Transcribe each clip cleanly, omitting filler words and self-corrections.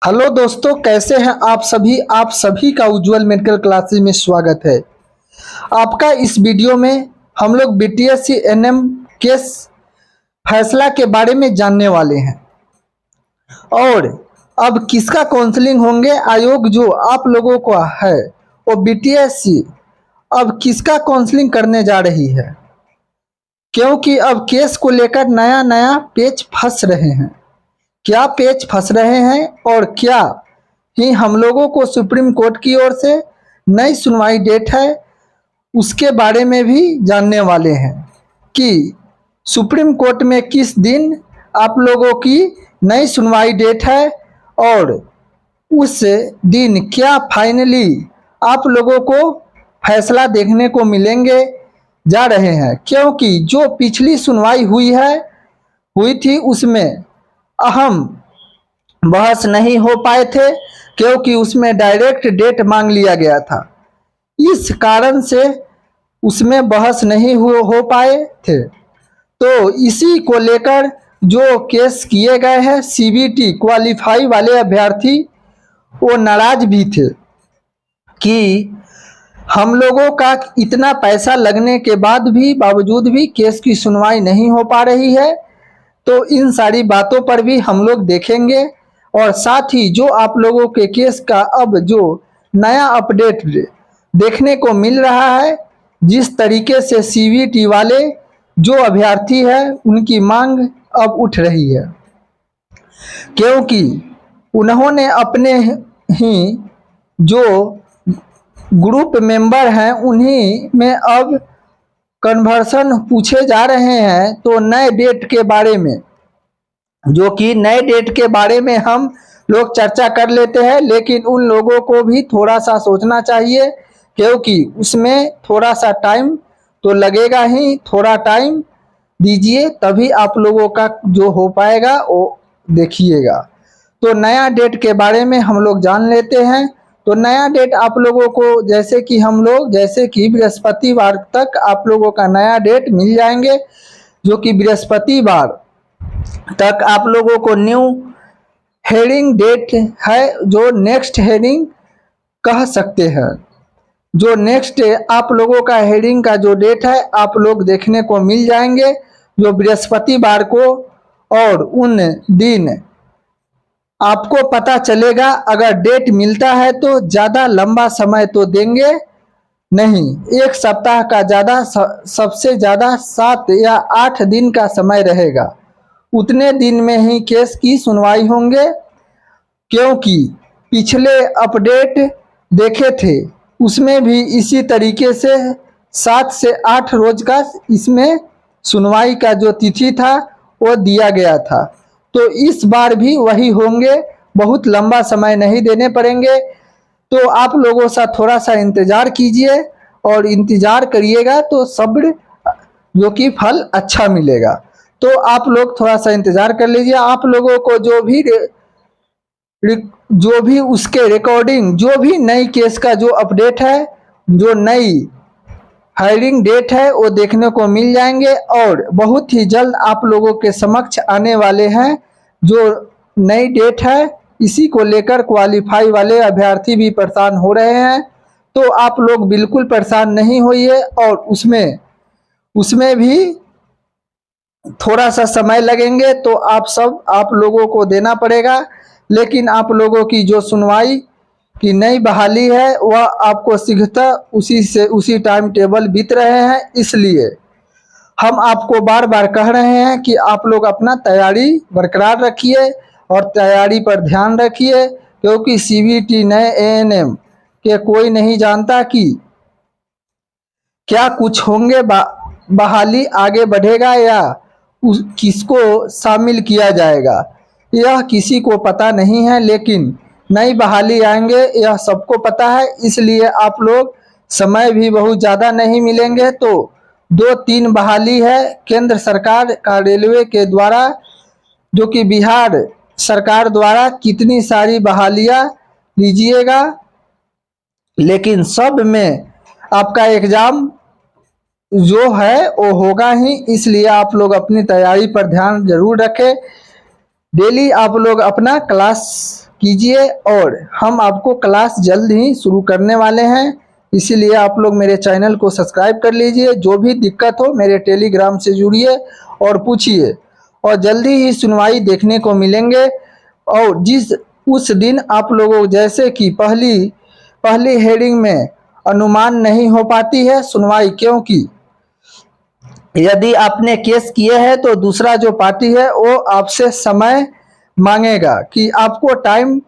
Hello दोस्तों, कैसे हैं आप सभी का उज्जवल मेडिकल क्लासेस में स्वागत है। आपका इस वीडियो में हम लोग बीटीएससी एनएम केस फैसला के बारे में जानने वाले हैं और अब किसका काउंसलिंग होंगे। आयोग जो आप लोगों का है वो बीटीएससी अब किसका काउंसलिंग करने जा रही है, क्योंकि अब केस को लेकर नया नया पेच फंस रहे हैं। क्या पेच फंस रहे हैं और क्या ही हम लोगों को सुप्रीम कोर्ट की ओर से नई सुनवाई डेट है, उसके बारे में भी जानने वाले हैं कि सुप्रीम कोर्ट में किस दिन आप लोगों की नई सुनवाई डेट है और उस दिन क्या फाइनली आप लोगों को फैसला देखने को मिलेंगे जा रहे हैं। क्योंकि जो पिछली सुनवाई हुई थी उसमें अहम बहस नहीं हो पाए थे, क्योंकि उसमें डायरेक्ट डेट मांग लिया गया था। इस कारण से उसमें बहस नहीं हो पाए थे। तो इसी को लेकर जो केस किए गए हैं, सीबीटी क्वालिफाई वाले अभ्यर्थी वो नाराज भी थे कि हम लोगों का इतना पैसा लगने के बावजूद भी केस की सुनवाई नहीं हो पा रही है। तो इन सारी बातों पर भी हम लोग देखेंगे और साथ ही जो आप लोगों के केस का अब जो नया अपडेट देखने को मिल रहा है, जिस तरीके से सीबीटी वाले जो अभ्यर्थी है उनकी मांग अब उठ रही है, क्योंकि उन्होंने अपने ही जो ग्रुप मेंबर हैं उन्हीं में अब कन्वर्सन पूछे जा रहे हैं। तो नए डेट के बारे में, जो कि नए डेट के बारे में हम लोग चर्चा कर लेते हैं, लेकिन उन लोगों को भी थोड़ा सा सोचना चाहिए, क्योंकि उसमें थोड़ा सा टाइम तो लगेगा ही। थोड़ा टाइम दीजिए तभी आप लोगों का जो हो पाएगा वो देखिएगा। तो नया डेट के बारे में हम लोग जान लेते हैं। तो नया डेट आप लोगों को जैसे कि बृहस्पतिवार तक आप लोगों का नया डेट मिल जाएंगे, जो कि बृहस्पतिवार तक आप लोगों को न्यू हेयरिंग डेट है, जो नेक्स्ट हेयरिंग कह सकते हैं। जो नेक्स्ट आप लोगों का हेयरिंग का जो डेट है आप लोग देखने को मिल जाएंगे, जो बृहस्पतिवार को। और उन दिन आपको पता चलेगा, अगर डेट मिलता है तो ज़्यादा लंबा समय तो देंगे नहीं, एक सप्ताह का सबसे ज़्यादा 7 या 8 दिन का समय रहेगा। उतने दिन में ही केस की सुनवाई होंगे, क्योंकि पिछले अपडेट देखे थे उसमें भी इसी तरीके से 7 से 8 रोज का इसमें सुनवाई का जो तिथि था वो दिया गया था। तो इस बार भी वही होंगे, बहुत लंबा समय नहीं देने पड़ेंगे। तो आप लोगों से थोड़ा सा इंतज़ार कीजिए और इंतज़ार करिएगा तो सब्र जो कि फल अच्छा मिलेगा। तो आप लोग थोड़ा सा इंतज़ार कर लीजिए। आप लोगों को जो भी उसके रिकॉर्डिंग, जो भी नई केस का जो अपडेट है, जो नई हायरिंग डेट है वो देखने को मिल जाएंगे और बहुत ही जल्द आप लोगों के समक्ष आने वाले हैं। जो नई डेट है इसी को लेकर क्वालिफाई वाले अभ्यर्थी भी परेशान हो रहे हैं। तो आप लोग बिल्कुल परेशान नहीं होइए, और उसमें भी थोड़ा सा समय लगेंगे तो आप लोगों को देना पड़ेगा। लेकिन आप लोगों की जो सुनवाई की नई बहाली है वह आपको शीघ्रता उसी टाइम टेबल बीत रहे हैं। इसलिए हम आपको बार बार कह रहे हैं कि आप लोग अपना तैयारी बरकरार रखिए और तैयारी पर ध्यान रखिए, क्योंकि सीबीटी नए एएनएम के कोई नहीं जानता कि क्या कुछ होंगे, बहाली आगे बढ़ेगा या किसको शामिल किया जाएगा, यह किसी को पता नहीं है। लेकिन नई बहाली आएंगे यह सबको पता है। इसलिए आप लोग, समय भी बहुत ज़्यादा नहीं मिलेंगे, तो 2-3 बहाली है केंद्र सरकार का रेलवे के द्वारा, जो कि बिहार सरकार द्वारा कितनी सारी बहालियाँ लीजिएगा, लेकिन सब में आपका एग्ज़ाम जो है वो होगा ही। इसलिए आप लोग अपनी तैयारी पर ध्यान जरूर रखें। डेली आप लोग अपना क्लास कीजिए और हम आपको क्लास जल्द ही शुरू करने वाले हैं, इसीलिए आप लोग मेरे चैनल को सब्सक्राइब कर लीजिए। जो भी दिक्कत हो मेरे टेलीग्राम से जुड़िए और पूछिए, और जल्दी ही सुनवाई देखने को मिलेंगे। और जिस उस दिन आप लोगों जैसे कि पहली हेडिंग में अनुमान नहीं हो पाती है सुनवाई, क्योंकि यदि आपने केस किए हैं तो दूसरा जो पार्टी है वो आपसे समय मांगेगा कि आपको टाइम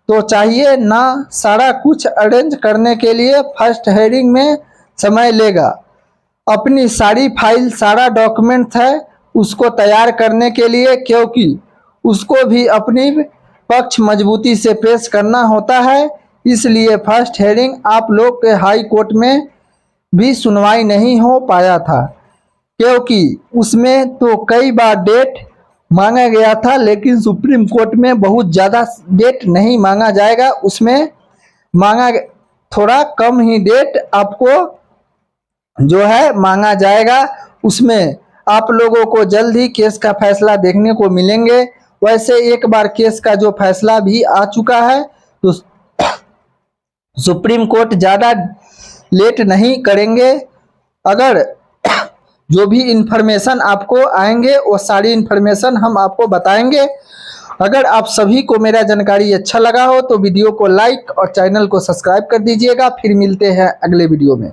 तो चाहिए ना, सारा कुछ अरेंज करने के लिए फर्स्ट हेडिंग में समय लेगा। अपनी सारी फाइल सारा डॉक्यूमेंट है उसको तैयार करने के लिए, क्योंकि उसको भी अपनी पक्ष मजबूती से पेश करना होता है। इसलिए फर्स्ट हेडिंग आप लोग के हाई कोर्ट में भी सुनवाई नहीं हो पाया था, क्योंकि उसमें तो कई बार डेट मांगा गया था, लेकिन सुप्रीम कोर्ट में बहुत ज़्यादा डेट नहीं मांगा जाएगा, उसमें मांगा थोड़ा कम ही डेट आपको जो है मांगा जाएगा। उसमें आप लोगों को जल्द ही केस का फैसला देखने को मिलेंगे। वैसे एक बार केस का जो फैसला भी आ चुका है तो सुप्रीम कोर्ट ज़्यादा लेट नहीं करेंगे। अगर जो भी इन्फॉर्मेशन आपको आएंगे वो सारी इन्फॉर्मेशन हम आपको बताएंगे। अगर आप सभी को मेरा जानकारी अच्छा लगा हो तो वीडियो को लाइक और चैनल को सब्सक्राइब कर दीजिएगा। फिर मिलते हैं अगले वीडियो में।